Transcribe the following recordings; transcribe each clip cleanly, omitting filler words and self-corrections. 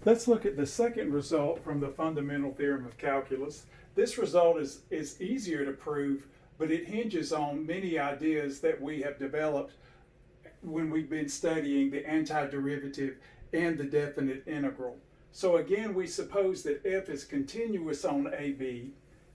Let's look at the second result from the fundamental theorem of calculus. This result is easier to prove, but it hinges on many ideas that we have developed when we've been studying the antiderivative and the definite integral. So again, we suppose that f is continuous on AB.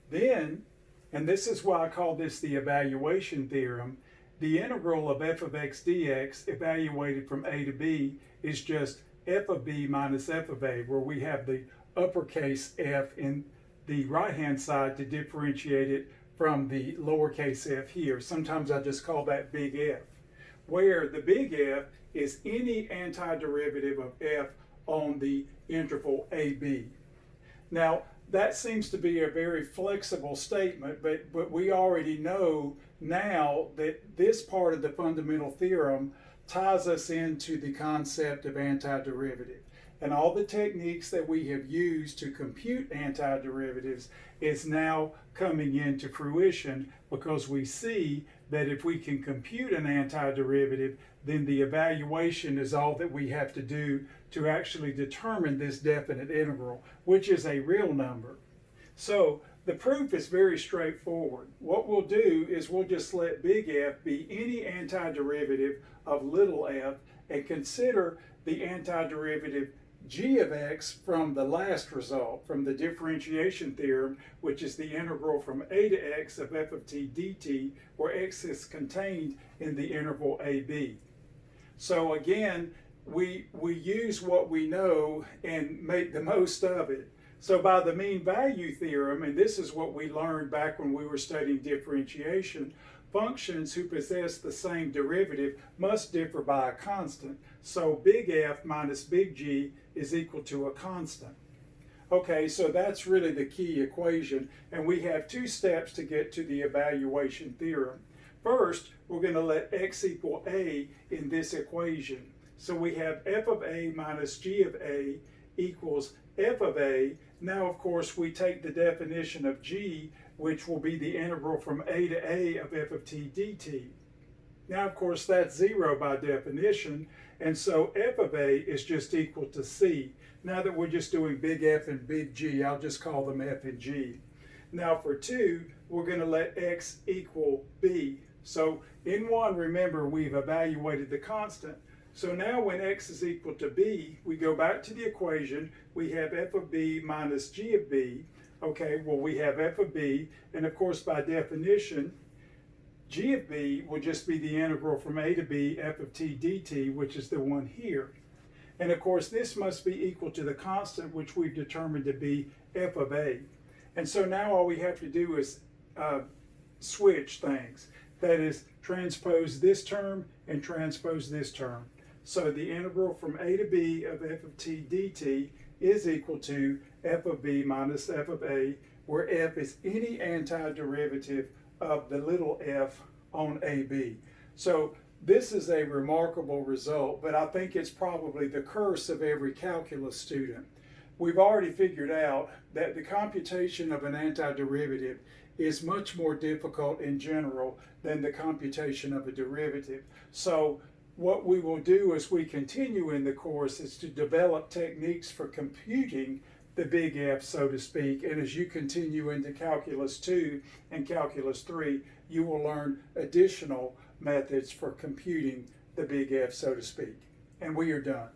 Then, and this is why I call this the evaluation theorem, the integral of f of x dx evaluated from a to b is just f of b minus f of a, where we have the uppercase f in the right-hand side to differentiate it from the lowercase f here. Sometimes I just call that big F, where the big F is any antiderivative of f on the interval AB. Now, that seems to be a very flexible statement, but we already know now that this part of the fundamental theorem ties us into the concept of antiderivative. And all the techniques that we have used to compute antiderivatives is now coming into fruition, because we see that if we can compute an antiderivative, then the evaluation is all that we have to do to actually determine this definite integral, which is a real number. So the proof is very straightforward. What we'll do is we'll just let big F be any antiderivative of little f and consider the antiderivative g of x from the last result, from the differentiation theorem, which is the integral from a to x of f of t dt, where x is contained in the interval ab. So again, we use what we know and make the most of it. So by the mean value theorem, and this is what we learned back when we were studying differentiation, functions who possess the same derivative must differ by a constant. So big F minus big G is equal to a constant. Okay, so that's really the key equation, and we have two steps to get to the evaluation theorem. First, we're going to let x equal a in this equation. So we have f of a minus g of a equals f of a. Now, of course, we take the definition of g, which will be the integral from a to a of f of t dt. Now, of course, that's 0 by definition, and so f of a is just equal to c. Now that we're just doing big F and big G, I'll just call them f and g. Now for 2, we're going to let x equal b. So in 1, remember, we've evaluated the constant. So now when x is equal to b, we go back to the equation. We have f of b minus g of b. Okay, well, we have f of b, and of course, by definition, g of b will just be the integral from a to b f of t dt, which is the one here. And of course, this must be equal to the constant, which we've determined to be f of a. And so now all we have to do is switch things. That is, transpose this term and transpose this term. So the integral from a to b of f of t dt is equal to f of b minus f of a, where f is any antiderivative of the little f on ab. So this is a remarkable result, but I think it's probably the curse of every calculus student. We've already figured out that the computation of an antiderivative is much more difficult in general than the computation of a derivative. So what we will do as we continue in the course is to develop techniques for computing the big F, so to speak, and as you continue into Calculus 2 and Calculus 3, you will learn additional methods for computing the big F, so to speak. And we are done.